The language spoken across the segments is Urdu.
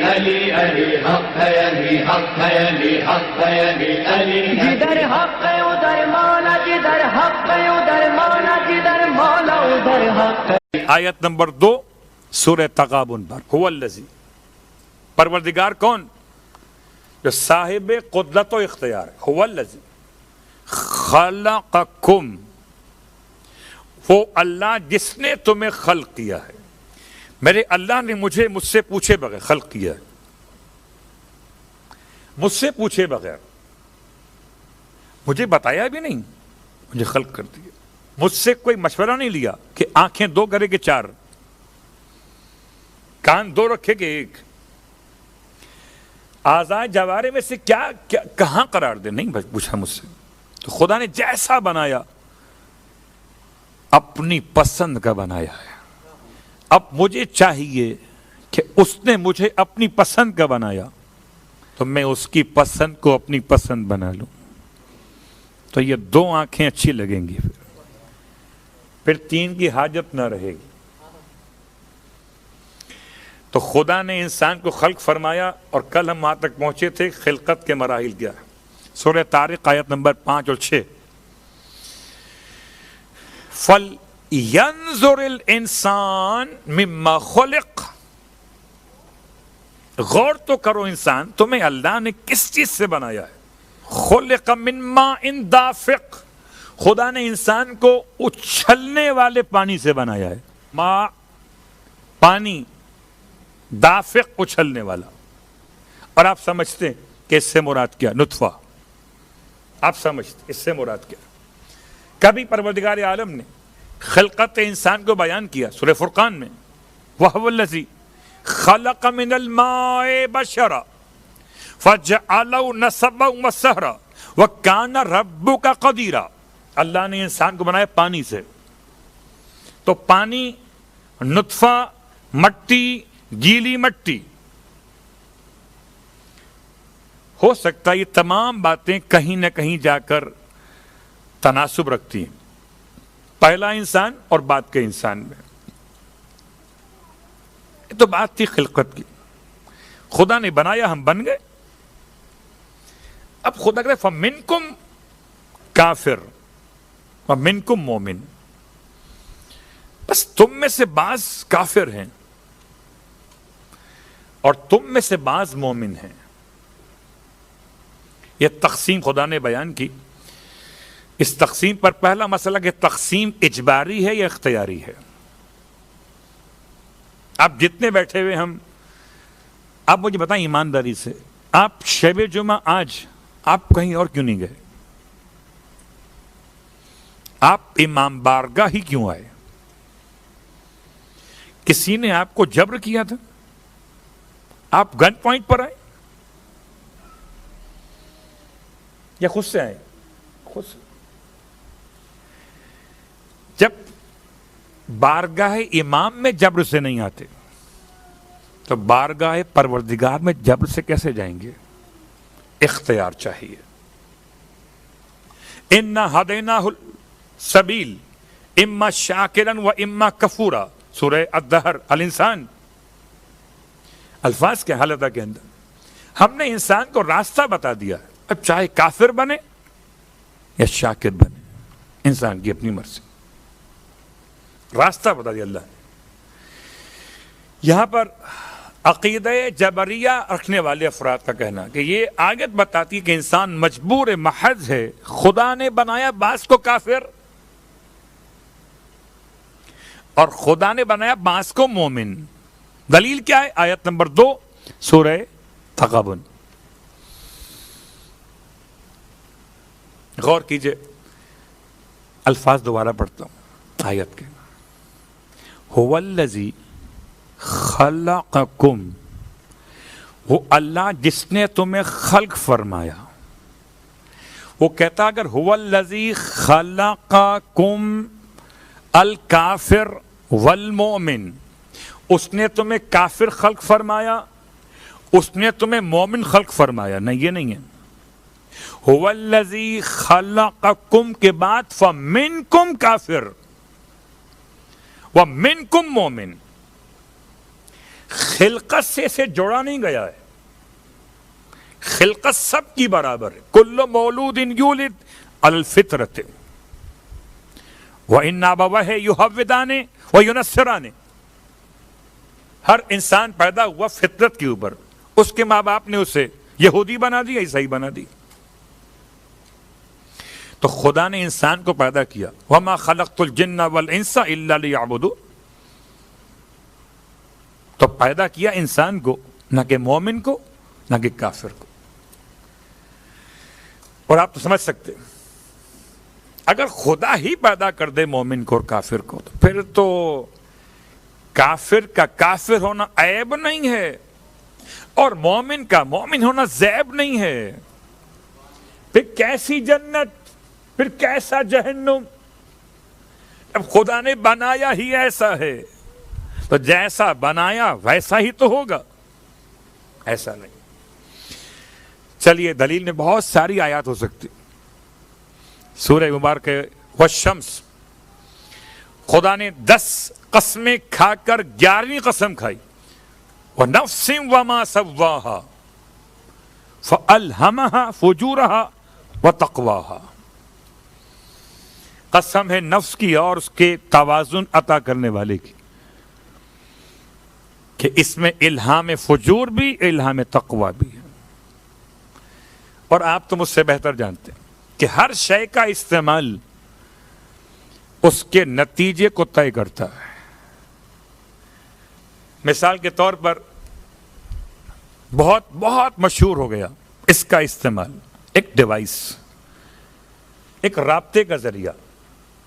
علی علی حق ہے، علی حق ہے، علی حق ہے، علی علی جدھر حق ہے ادھر مولا، جدھر حق ہے ادھر مولا، جدھر مولا ادھر حق ہے۔ آیت نمبر 2 سورہ تغابن پر، هو الذی، پروردگار کون؟ جو صاحب قدرت و اختیار ہے، هو الذی خلقکم، وہ اللہ جس نے تمہیں خلق کیا ہے۔ میرے اللہ نے مجھ سے پوچھے بغیر خلق کیا ہے، مجھ سے پوچھے بغیر، مجھے بتایا بھی نہیں، مجھے خلق کر دیا، مجھ سے کوئی مشورہ نہیں لیا کہ آنکھیں 2 کرے کہ 4، کان 2 رکھے کہ 1، اعضاء جوارے میں سے کیا کہاں قرار دے، نہیں پوچھا مجھ سے۔ تو خدا نے جیسا بنایا اپنی پسند کا بنایا ہے۔ اب مجھے چاہیے کہ اس نے مجھے اپنی پسند کا بنایا تو میں اس کی پسند کو اپنی پسند بنا لوں، تو یہ 2 آنکھیں اچھی لگیں گی، پھر 3 کی حاجت نہ رہے گی۔ تو خدا نے انسان کو خلق فرمایا، اور کل ہم وہاں تک پہنچے تھے خلقت کے مراحل کیا ہے۔ سورہ طارق آیت نمبر 5 اور 6، فَلْيَنْظُرِ الْإِنسَانُ مِمَّا خُلِقَ، غور تو کرو انسان، تمہیں اللہ نے کس چیز سے بنایا ہے۔ خُلِقَ مِن مَاءٍ دَافِقٍ، خدا نے انسان کو اچھلنے والے پانی سے بنایا ہے۔ ماء پانی، دافق اچھلنے والا۔ اور آپ سمجھتے ہیں کہ اس سے مراد کیا؟ نطفہ۔ آپ سمجھتے اس سے مراد کیا؟ کبھی پروردگار عالم نے خلقت انسان کو بیان کیا سورہ فرقان میں، وَهُوَ الَّذِي خَلَقَ مِنَ الْمَاءِ بَشَرًا فَجَعَلَهُ نَسَبًا وَسَهْرًا وَكَانَ رَبُّكَ قَدِيرًا، اللہ نے انسان کو بنایا پانی سے۔ تو پانی، نطفہ، مٹی، گیلی مٹی، ہو سکتا ہے یہ تمام باتیں کہیں نہ کہیں جا کر تناسب رکھتی ہیں، پہلا انسان اور بعد کے انسان میں۔ یہ تو بات تھی خلقت کی، خدا نے بنایا، ہم بن گئے۔ اب خدا کہتے فَمِنْكُمْ کافر وَمِنْكُمْ مومن، بس تم میں سے بعض کافر ہیں اور تم میں سے بعض مومن ہیں۔ یہ تقسیم خدا نے بیان کی۔ اس تقسیم پر پہلا مسئلہ کہ تقسیم اجباری ہے یا اختیاری ہے۔ آپ جتنے بیٹھے ہوئے ہم، آپ مجھے بتائیں ایمانداری سے، آپ شب جمعہ آج آپ کہیں اور کیوں نہیں گئے؟ آپ امام بارگاہ ہی کیوں آئے؟ کسی نے آپ کو جبر کیا تھا؟ آپ گن پوائنٹ پر آئے یا خود سے آئے؟ خود سے۔ جب بارگاہ امام میں جبر سے نہیں آتے تو بارگاہ پروردگار میں جبر سے کیسے جائیں گے؟ اختیار چاہیے۔ اِنَّا هَدَيْنَاهُ السَّبِيلَ اِمَّا شَاكِرًا وَإِمَّا كَفُورًا، سورہ الدہر، الانسان۔ الفاظ کے حالت کے اندر ہم نے انسان کو راستہ بتا دیا، اب چاہے کافر بنے یا شاکر بنے، انسان کی اپنی مرضی، راستہ بتا دیا اللہ نے۔ یہاں پر عقیدہ جبریہ رکھنے والے افراد کا کہنا کہ یہ آیت بتاتی ہے کہ انسان مجبور محض ہے، خدا نے بنایا بعض کو کافر اور خدا نے بنایا بعض کو مومن۔ دلیل کیا ہے؟ آیت نمبر 2 سورہ تغابن، غور کیجئے، الفاظ دوبارہ پڑھتا ہوں آیت کے۔ هو الذی خلقکم، وہ اللہ جس نے تمہیں خلق فرمایا۔ وہ کہتا اگر هو الذی خلقکم الکافر والمؤمن، اس نے تمہیں کافر خلق فرمایا، اس نے تمہیں مومن خلق فرمایا، نہیں یہ نہیں ہے۔ هو الذی خلقکم کے بعد فمنکم کافر ومنکم مومن، خلقت سے اسے جوڑا نہیں گیا ہے. خلقت سب کی برابر ہے. کل مولود یولد علی الفطرۃ وَإِنَّ أَبَوَيْهِ يُهَوِّدَانِ وَيُنَصِّرَانِ. ہر انسان پیدا ہوا فطرت کے اوپر. اس کے ماں باپ نے اسے یہودی بنا دیا، عیسائی بنا دی. تو خدا نے انسان کو پیدا کیا. وَمَا خَلَقْتُ الْجِنَّ وَالْإِنسَ إِلَّا لِيَعْبُدُونِ. تو پیدا کیا انسان کو، نہ کہ مومن کو نہ کہ کافر کو. اور آپ تو سمجھ سکتے اگر خدا ہی پیدا کر دے مومن کو اور کافر کو، تو پھر تو کافر کا کافر ہونا عیب نہیں ہے اور مومن کا مومن ہونا زیب نہیں ہے. پھر کیسی جنت، پھر کیسا جہنم؟ اب خدا نے بنایا ہی ایسا ہے تو جیسا بنایا ویسا ہی تو ہوگا، ایسا نہیں. چلیے دلیل میں بہت ساری آیات ہو سکتی. سورہ مبارک والشمس، خدا نے 10 قسمیں کھا کر 11ویں قسم کھائی. وَنَفْسٍ وَمَا سَوَّاهَا فَأَلْهَمَهَا فُجُورَهَا وَتَقْوَاهَا. قسم ہے نفس کی اور اس کے توازن عطا کرنے والے کی، کہ اس میں الہام فجور بھی الہام تقوی بھی ہے. اور آپ تو مجھ سے بہتر جانتے ہیں کہ ہر شے کا استعمال اس کے نتیجے کو طے کرتا ہے. مثال کے طور پر بہت بہت مشہور ہو گیا اس کا استعمال، ایک ڈیوائس، ایک رابطے کا ذریعہ،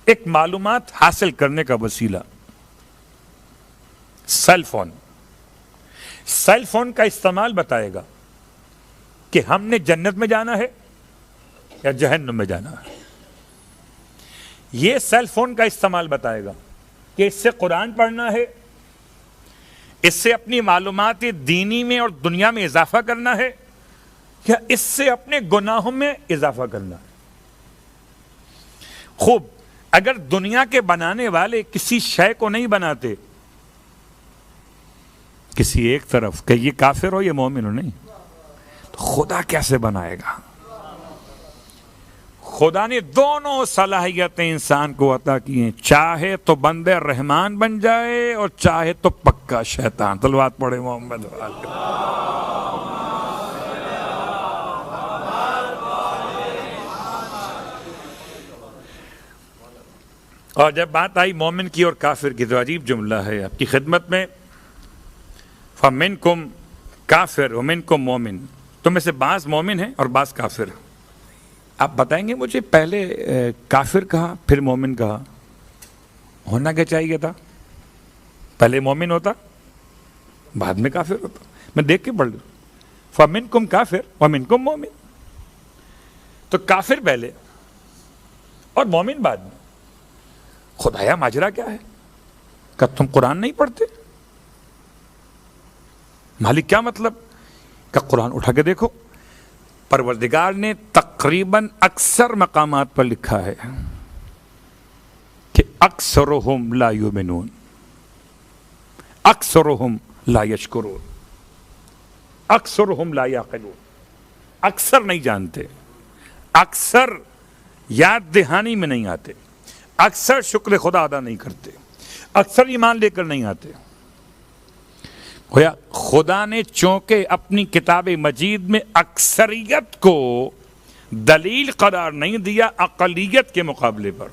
ایک معلومات حاصل کرنے کا وسیلہ، سیل فون. سیل فون کا استعمال بتائے گا کہ ہم نے جنت میں جانا ہے یا جہنم میں جانا ہے. یہ سیل فون کا استعمال بتائے گا کہ اس سے قرآن پڑھنا ہے، اس سے اپنی معلومات دینی میں اور دنیا میں اضافہ کرنا ہے، یا اس سے اپنے گناہوں میں اضافہ کرنا ہے. خوب، اگر دنیا کے بنانے والے کسی شے کو نہیں بناتے کسی ایک طرف کہ یہ کافر ہو یہ مومن ہو، نہیں، تو خدا کیسے بنائے گا؟ خدا نے دونوں صلاحیتیں انسان کو عطا کی ہیں، چاہے تو بندے رحمان بن جائے اور چاہے تو پکا شیطان. تلوات پڑھے محمد والے. اور جب بات آئی مومن کی اور کافر کی تو عجیب جملہ ہے آپ کی خدمت میں. فَمِنْكُمْ کافر وَمِنْكُمْ مومن. تم میں سے بعض مومن ہیں اور بعض کافر. آپ بتائیں گے مجھے پہلے کافر کہا پھر مومن کہا، ہونا کیا چاہیے تھا؟ پہلے مومن ہوتا بعد میں کافر ہوتا. میں دیکھ کے پڑھ لوں. فَمِنْكُمْ کافر وَمِنْكُمْ مومن. تو کافر پہلے اور مومن بعد میں. خدایا ماجرا کیا ہے؟ کہ تم قرآن نہیں پڑھتے؟ مالک کیا مطلب؟ کہ قرآن اٹھا کے دیکھو. پروردگار نے تقریباً اکثر مقامات پر لکھا ہے کہ اکثرهم لا یؤمنون، اکثرهم لا یشکرون، اکثرهم لا یعقلون. اکثر نہیں جانتے، اکثر یاد دہانی میں نہیں آتے، اکثر شکر خدا ادا نہیں کرتے، اکثر ایمان لے کر نہیں آتے. خدا نے چونکہ اپنی کتاب مجید میں اکثریت کو دلیل قرار نہیں دیا اقلیت کے مقابلے پر،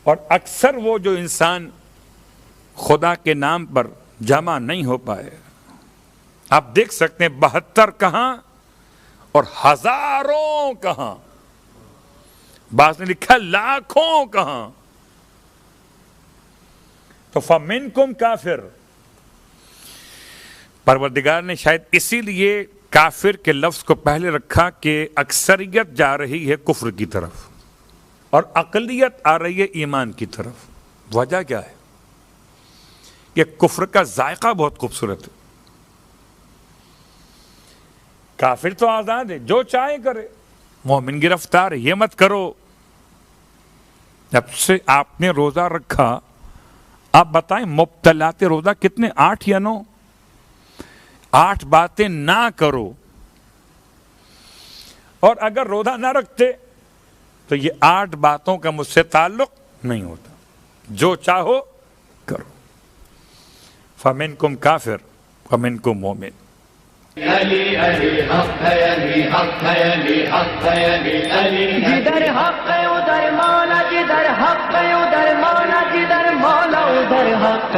اور اکثر وہ جو انسان خدا کے نام پر جمع نہیں ہو پائے. آپ دیکھ سکتے ہیں 72 کہاں اور ہزاروں کہاں، بعض نے لکھا لاکھوں کہاں. تو فَمِنْكُمْ کافر، پروردگار نے شاید اسی لیے کافر کے لفظ کو پہلے رکھا کہ اکثریت جا رہی ہے کفر کی طرف اور اقلیت آ رہی ہے ایمان کی طرف. وجہ کیا ہے؟ کہ کفر کا ذائقہ بہت خوبصورت ہے. کافر تو آزاد ہے، جو چاہے کرے. مومن گرفتار ہے، یہ مت کرو. جب سے آپ نے روزہ رکھا آپ بتائیں مبتلات روزہ کتنے؟ 8 یا 9؟ 8 باتیں نہ کرو، اور اگر روزہ نہ رکھتے تو یہ 8 باتوں کا مجھ سے تعلق نہیں ہوتا، جو چاہو کرو۔ فَمِنْكُمْ کافر وَمِنْكُمْ مومن۔ علی علی حق ہے، علی حق ہے، علی حق ہے، علی علی جدھر حق ہے ادھر مولا، جدھر حق ہے ادھر مولا، جدھر مولا ادھر حق ہے۔